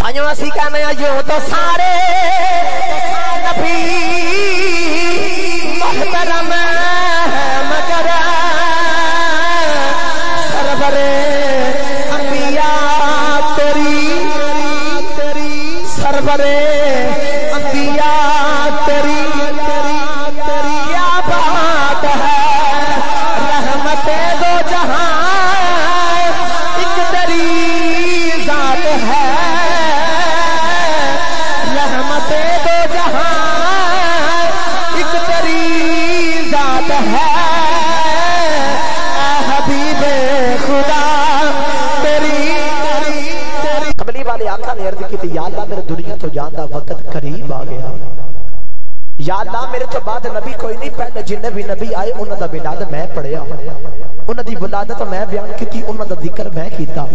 تھانیوں اسی کہنے یوں تو سارے نبی محترم مگر سرور انبیاء تیری سرور انبیاء تیری کیا بات ہے رحمت دو جہاں ایک تیری ذات ہے رحمت دو جہاں ایک تیری ذات ہے اے حبیب خدا تیری قبلی والے آقا نے عرض کی تھی یا اللہ میرے دنیا تو جاندہ وقت قریب آ گیا یا اللہ میرے تو بعد نبی کوئی نہیں پہلے جنہیں بھی نبی آئے انہوں دا ولادت میں پڑھیا انہوں دی ولادت میں بیان کی انہوں دا ذکر میں کیتا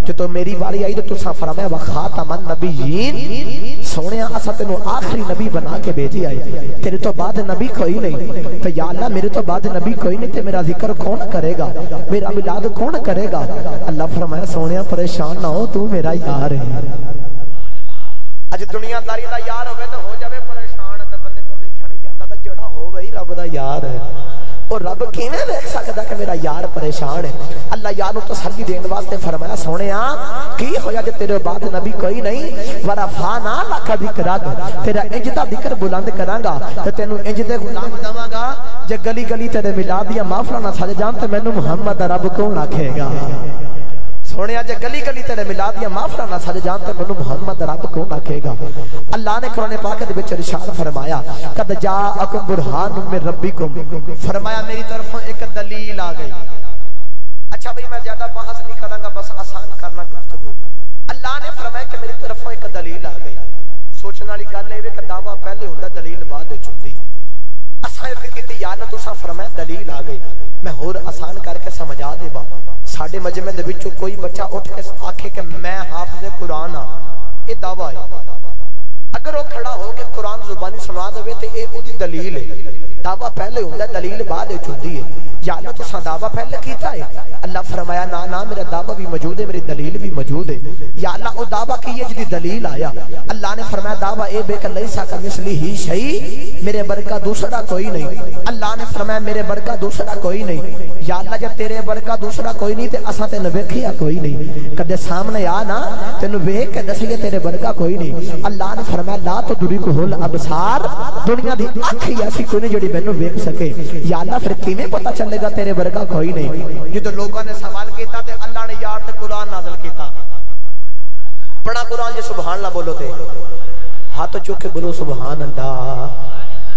جو تو میری باری آئی تو تسا فرمایا وخاتم النبیین سونے اسا تینو آخری نبی بنا کے بھیجی آئے تیرے تو بعد نبی کوئی نہیں تو یا اللہ میرے تو بعد نبی کوئی نہیں تے میرا ذکر کون کرے گا میرا ولاد کون کرے گا اللہ فرمایا سونے پریشان نہ ہو تو میرا یار ہے اج دنیا داری دا یار ہوئے تو ہو جاوے پریشان تے بندے کو ویکھیا نہیں جاندا تے جڑا ہو گئی رب دا یار ہے اور رب کیویں دیکھ سکدا کہ میرا یار پریشان ہے اللہ یار نو تسلی دین واسطے فرمایا سونیا کی ہویا جے تیرے بعد نبی کوئی نہیں ورفعنا لک ذکرک تیرا انج دا ذکر بلند کراں گا تے تینو انج دے غلام دواں گا جے گلی گلی تیرے میلاد دیاں محفلاں نہ سج جان تے مینوں محمد رب کون آکھے گا سونے آج گلی گلی تیرے میلاد یا معافرہ نہ سج جان تے منو محمد رب کون آکھے گا اللہ نے قرآن پاک دے وچ ارشاد فرمایا قد جاءکم برہان من ربکم فرمایا میری طرفوں ایک دلیل آ گئی اچھا بھئی میں زیادہ بحث نہیں کراں گا بس آسان کرنا گفتگو اللہ نے فرمایا کہ میری طرفوں ایک دلیل آ گئی سوچنے والی گل ہے کہ دعویٰ پہلے ہوندا دلیل بعد وچ ہوندی اساں عرض کیتی یا اللہ تساں فرمایا دلیل آ گئی میں ہور آسان کر کے سمجھا دیواں ساڈے مجمع دے وچوں کوئی بچہ اٹھ کے آکھے کہ میں حافظ قرآن ہاں یہ دعویٰ ہے اگر وہ کھڑا ہو کے قرآن زبانی سنا دے تے اے اودی دلیل ہے دعویٰ پہلے ہوندا دلیل بعد وچ ہوندی ہے یا اللہ تساں دعویٰ پہلے کیتا ہے اللہ فرمایا نا نا میرا دعویٰ بھی موجود ہے میری دلیل بھی موجود ہے یا اللہ او دعویٰ کی ہے جدی دلیل آیا اللہ نے فرمایا دعویٰ اے بے کہ لیسا کمثلہ شیء میرے برکا دوسرا کوئی نہیں اللہ نے فرمایا میرے برکا دوسرا کوئی نہیں یا اللہ جب تیرے برکا دوسرا کوئی نہیں تے اساں تے نہ ویکھیا کوئی نہیں کدے سامنے آ نا تینو ویکھ کے دسیے تیرے برکا کوئی نہیں اللہ نے فرمایا لا تدرکہ الابصار دنیا دی اکھ ایسی کوئی نہیں جڑی مینوں ویکھ سکے یا اللہ پھر کیویں پتہ چلے گا تیرے برکا کوئی نہیں جدوں لوکاں نے سوال کیتا تے اللہ نے یار تے قرآن نازل کیتا پڑھا قرآن جے سبحان اللہ بولو تے ہاتھ چوک کے بولو سبحان اللہ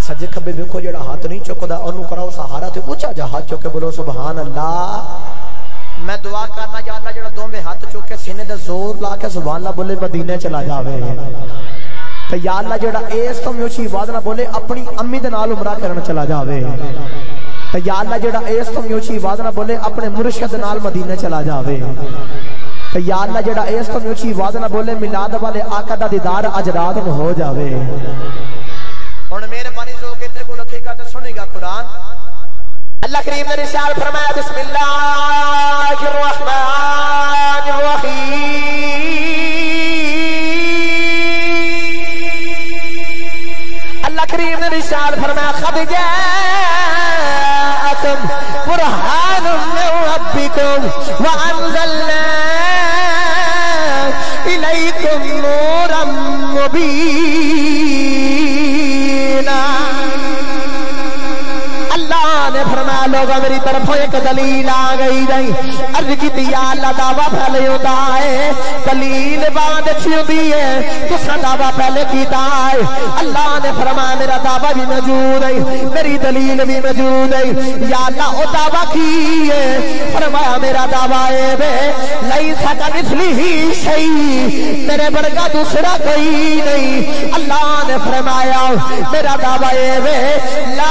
سجے کھبے ویکھو جڑا ہاتھ نہیں چکدا اونوں کراؤ سہارا تے اونچا جا ہاتھ چوک کے بولو سبحان اللہ میں دعا کرنا یا اللہ جڑا دوویں ہاتھ چوک کے سینے تے زور لا کے سبحان اللہ بولے مدینے چلا جاوے تے یا اللہ جڑا اس تو میوچی آواز نہ بولے اپنی امی دے نال عمرہ کرن چلا جاوے تے یا اللہ جڑا اس تو میوچی آواز نہ بولے اپنے مرشد نال مدینے چلا جاوے تے یا اللہ جڑا اس تو میوچی آواز نہ بولے میلاد والے آقا دا دیدار اج رات نو ہو جاوے ہن میرے بانی جو کہتے کو رکھے گا تے سنے گا قرآن اللہ کریم نے ارشاد فرمایا بسم اللہ الرحمن الرحیم اللہ کریم نے ارشاد فرمایا قد جاءکم برہان من ربکم وانزلنا الیکم نورا مبینا اللہ نے فرمایا لوگا میری طرف ایک دلیل آ گئی نہیں عرض کی دیا اللہ دعویٰ پہلے ہوتا ہے دلیل بعد اچھی ہوتی ہے دوسرا دعویٰ پہلے کیتا ہے اللہ نے فرمایا میرا دعویٰ بھی موجود ہے میری دلیل بھی موجود ہے یا اللہ وہ دعویٰ کی ہے فرمایا میرا دعویٰ ہے بے لیسا کمثلہ شیء میرے برگا دوسرا کوئی نہیں اللہ نے فرمایا میرا دعویٰ ہے بے لا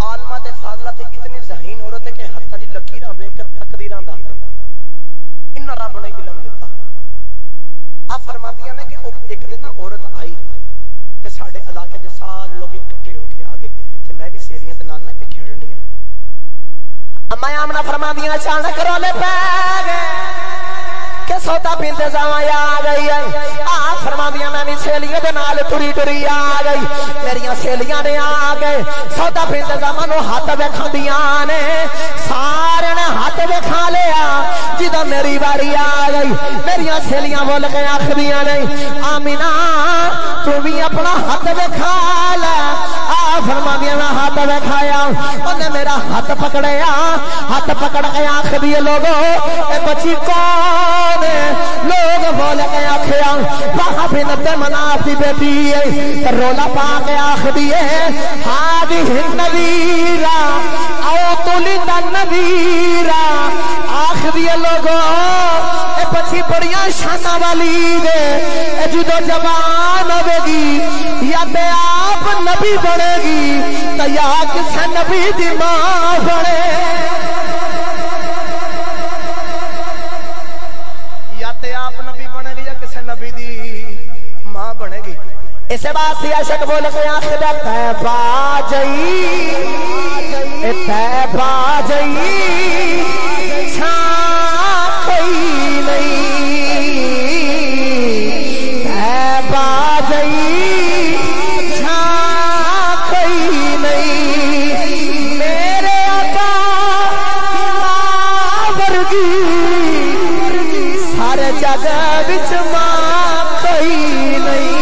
عالمہ تے فاضلہ تے اتنی ذہین عورت ہے کہ ہتھاں دی لکیراں ویکھ کے تقدیراں دس دیندا انہاں رب نے علم دتا آپ فرماندیاں نے کہ ایک دن نا عورت آئی تے ساڈے علاقے دے سارے لوگ اکٹھے ہو کے آگے تے میں بھی سہیلیاں دے نال تے کھیڈنی ہوں اما آمنہ فرماندیاں اچانک رولے پے گئے کہ سودا پیندے جاواں آ گئی ہے آپ فرماندیاں میں بھی سہیلیاں دے نال ٹری ٹری آ گئی میریاں سہیلیاں نے آ گئے سودا پیندے جاواں نو ہاتھ وکھاندیاں نے سارے نے ہاتھ وکھا لیا جدوں میری واری آ گئی میریاں سہیلیاں بول کے آکھدیاں نے آمینہ تو بھی اپنا ہاتھ وکھا لے آپ فرماندیاں میں ہاتھ وکھایا انہیں میرا ہاتھ پکڑیا ہاتھ پکڑ کے آکھدی لوگو اے بچی کون لوگ بول کے آکھیا وہاں بھی نبی مناف دی بیٹی ہے رولا پا کے آکھ دیے ہادی النذیرہ او تولد النذیرہ آکھ دیے لوگو اے بچی بڑیاں شانہ والی دے اے جدو جوان ہوے گی یا تے آپ نبی بنے گی تو یا کسے نبی دی ماں بنے آپ نبی بنے گی یا کسی نبی دی ماں بنے گی اسے بات سے عاشق بول کے آخر تیبہ جئی تیبہ جئی چھاں کوئی نہیں تیبہ جئی چھاں کوئی نہیں میرے آقا ماں ورگی سارے جگ وچ ماں کوئی نہیں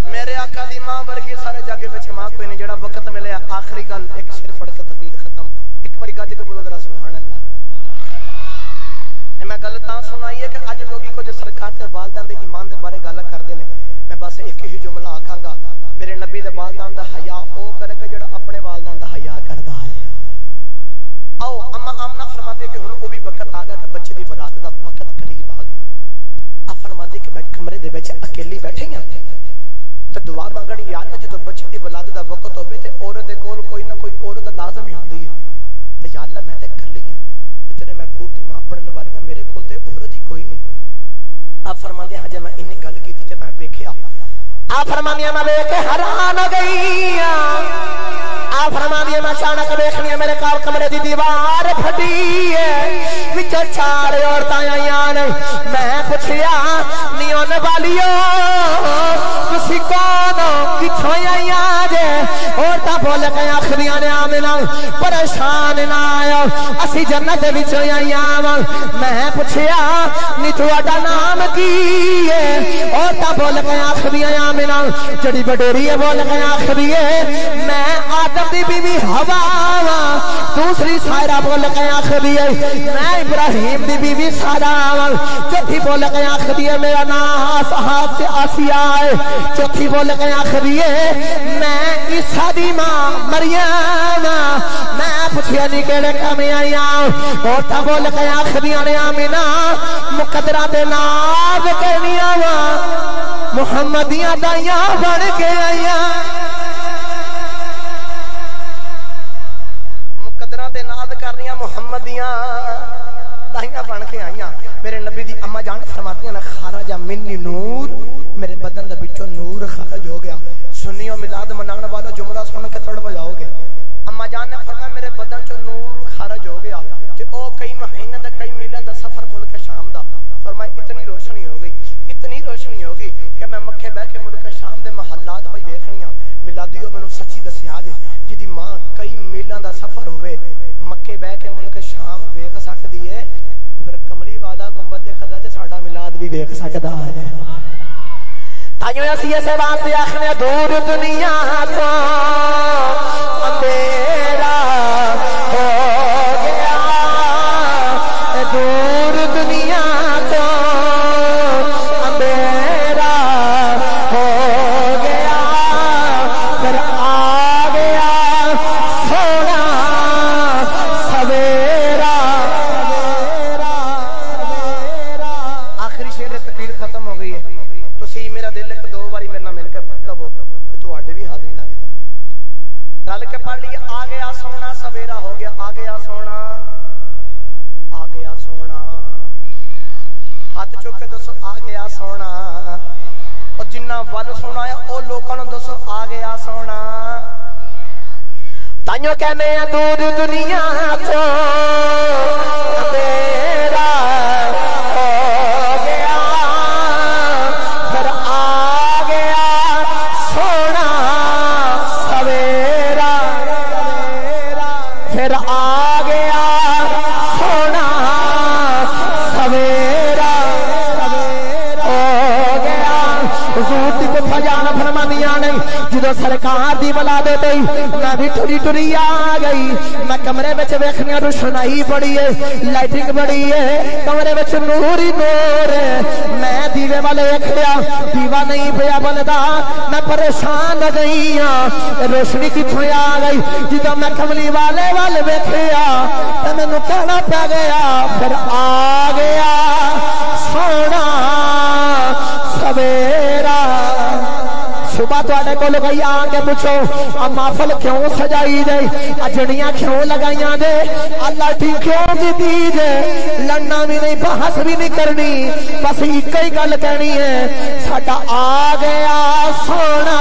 میرے آقا دی ماں ورگی سارے جگ وچ ماں کوئی نہیں جڑا وقت ملے آخری گل ایک شعر پڑھ کے تقریر ختم ایک باری گج کے بولو ذرا سبحان اللہ میں گل تاں سنائی ہے کہ اج لوگی کو جو سرکار تے والدین دے ایمان دے بارے گل کردے نے میں بس ایک ہی جملہ آکھاں گا میرے نبی دے والدین دا حیا او کرے گا جڑا اپنے والدین دا حیا کردا ہے آؤ اما آمنہ فرماتے کہ ہن او بھی وقت آ گیا کہ بچے دی ولادت دا وقت قریب آ گیا آپ فرماتے کہ کمرے دے وچ اکیلی بیٹھے ہیں تے دعا منگنی یاد ہے جدوں بچے دی ولادت دا وقت ہوے تے عورت دے کول کوئی نہ کوئی عورت لازم ہی ہوندی ہے تے یا اللہ میں تے کھلی ہوں تے تیرے محبوب دی ماں بنن والی میرے کول تے عورت ہی کوئی نہیں آپ فرماتے ہیں جے میں انی گل کیتی تے میں ویکھیا آپ فرماتے ہیں میں ویکھ کے حیران ہو گئی آپ فرماتے ہیں میں اچانک ویکھنی میرے کال کمرے دی دیوار پھٹی ہے وچ چار عورتاں آئیاں نے میں پوچھیا نیون والیو تسی کون کتھوں آئیاں جے عورتاں بول کے آکھدیاں نے آمنہ پریشان نہ آیا اسی جنت وچ آئیاں وا میں پوچھیا نی تہاڈا نام کی ہے عورتاں بول کے آکھدیاں آمنہ جڑی وڈیری ہے بول کے آکھدی ہے میں آدم دی بیوی ہوا وا دوسری سائرہ بول کے آکھدی ہے میں ابراہیم دی بیوی سارا وا چوتھی بول کے آکھدی ہے میرا نام صحاب سے آسیہ ہے چوتھی بول کے آکھدی ہے میں عیسیٰ دی ماں مریم میں پوچھیا نہیں کیڑے کم آئیاں عورتاں بول کے آکھدیاں نے آمینہ مقدرہ دے نام کہنیاں وا محمدیاں دائیاں بن کے آئیاں مقدرہ دے ناد کرنیاں محمدیاں دائیاں بن کے آئیاں میرے نبی دی اما جان فرماتی ہیں خارجہ منی نور میرے بدن دا بچوں نور خارج ہو گیا سنیوں میلاد منانے والا جملہ سن کے تڑپ جاؤ گے اما جان نے فرمایا میرے بدن چوں نور خارج ہو گیا تے او کئی مہینے دا کئی میلہ دا سفر ملک شام دا فرمایا اتنی روشنی ہو گئی کہ میں مکے بیٹھ کے ملک شام دے محلات پہ ویکھنیاں میلادیو مینوں سچی دسیا جے جدی ماں کئی میلاں دا سفر ہوئے مکے بیٹھ کے ملک شام ویکھ سکدی ہے پھر کملی والا گنبد خضرا تے ساڈا میلاد بھی ویکھ سکدا ہے تائیوں اسی اسے واسطے آکھنے دور دنیا تو اندھیرا ہو گیا دور دنیا تو اندھیرا ہو گیا پھر آ گیا سونا سویرا آخری شعر تقریر ختم ہو گئی ہے تسی میرا دل ایک دو باری میرے نال مل کے پڑھ لو تو تواڈے بھی حاضر چک کے دسو آ گیا سونا اور جنہ ول سونا ہے او لوکاں نوں دسو آ گیا سونا تائیوں کہنے ہیں دور دنیا تو اندھیرا ہو گیا پھر آ گیا سونا سویرا پھر آ گیا سونا سویرا ہو گیا حضور دی کو فجانا فرمانیاں نہیں جدو سرکار دی ولادت ہوئی میں بھی ٹری ٹری آ گئی میں کمرے وچ ویکھنی روشنائی بڑی ہے لائٹنگ بڑی ہے کمرے وچ نور ہی نور ہے میں دیوے والے ویکھیا دیوا نہیں پیا بلدا میں پریشان ہو گئی ہاں روشنی کتھوں آ گئی جدو میں کملی والے والے ویکھیا تے مینوں کہنا پیا گیا پھر آ گیا سونا سویرا صبح تو آنے کو لگائی آنگے پوچھو اب محفل کیوں سجائی دے اجڑیاں کیوں لگائیاں دے اللہ ٹھیک کیوں دی دے لڑنا بھی نہیں بحث بھی نہیں کرنی بس ایک ہی گل کہنی ہے ساڈا آ گیا سونا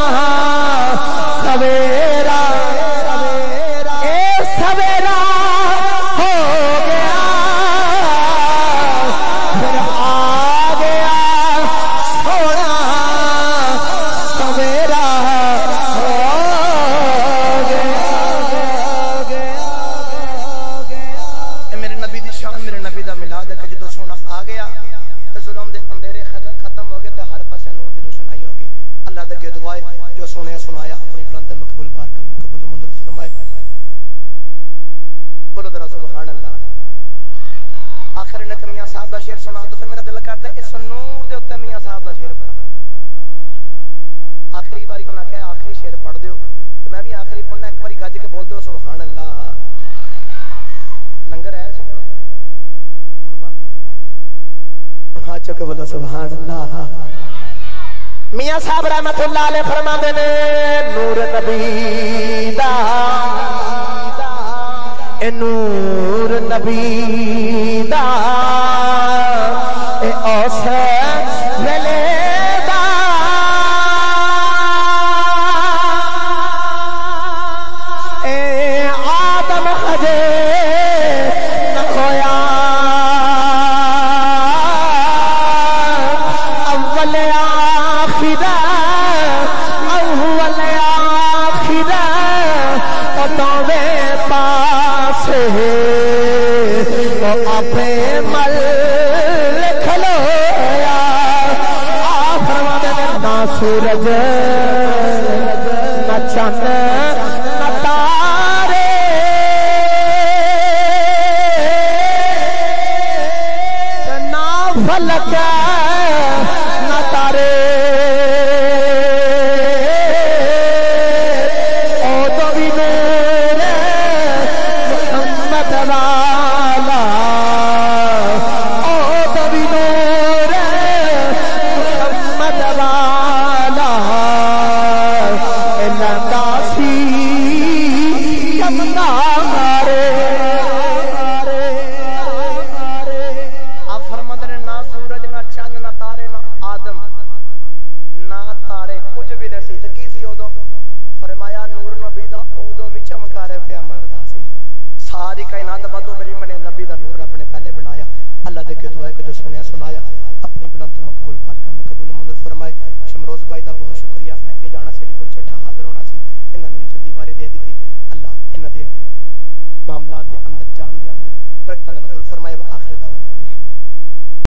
سویرا اے سویرا ہو گیا پھر آ گیا سونا سویرا ہو گیا میرے نبی دی شان میرے نبی دا میلاد ہے کہ جدو سونا آ گیا تو ظلم دے اندھیرے ختم ہو گئے تو ہر پاسے نور دی روشنائی ہو گئی اللہ دے کے دعائے جو سونے سنایا اپنی بلند مقبول بار کر قبول منظور فرمائے بولو ذرا سبحان اللہ آخر نے میاں صاحب دا شعر سنا تو میرا دل کرتا ہے اس نور دے اوتے میاں صاحب دا شعر پڑھا آخری باری انہاں کہا آخری شعر پڑھ دیو تو میں بھی آخری پڑھنا ایک باری گج کے بول دو سبحان اللہ لنگر ہے ہن باندھی سبحان اللہ ہاتھ چوکے بولو سبحان اللہ میاں صاحب رحمت اللہ علیہ فرماندے نے نور نبی دا اے نور نبی دا اے اوسے ویلے دا اے آدم ہجے نہ کھویا اول آخر اول آخر دوے پاس وہ اپنے مل کھلویا آفرما دے نہ سورج نہ چند نہ تارے نہ فلک نہ تارے او تو بھی نور محمد والا او تو بھی نور محمد والا لندا سی چمکا مارے آپ فرماتے ہیں نہ سورج نہ چاند نہ تارے نہ آدم نہ تارے کچھ بھی نہیں سی تو کی سی ادو فرمایا نور نبی دا ادو بھی چمکارے پیا مردا سی ساری کائنات بدو میری منے نبی دا نور رب نے پہلے بنایا اللہ دے کے دعا ہے کہ جو سنیا سنایا اپنی بلند مقبول بارگاہ میں قبول منظور فرمائے شمروز بھائی دا بہت شکر